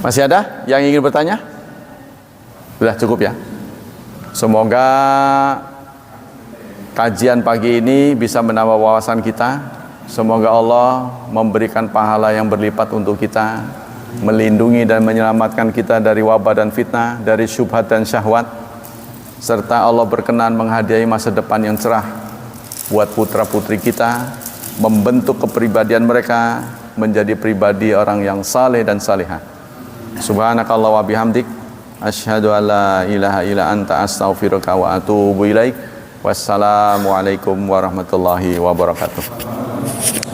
Masih ada yang ingin bertanya? Sudah cukup ya. Semoga kajian pagi ini bisa menambah wawasan kita. Semoga Allah memberikan pahala yang berlipat untuk kita, melindungi dan menyelamatkan kita dari wabah dan fitnah, dari syubhat dan syahwat, serta Allah berkenan menghadiahi masa depan yang cerah buat putra-putri kita, membentuk kepribadian mereka, menjadi pribadi orang yang saleh dan salihah. Subhanakallah wa bihamdik asyhadu an la ilaha illa anta astaghfiruka wa atubu ilaik. Wassalamualaikum warahmatullahi wabarakatuh.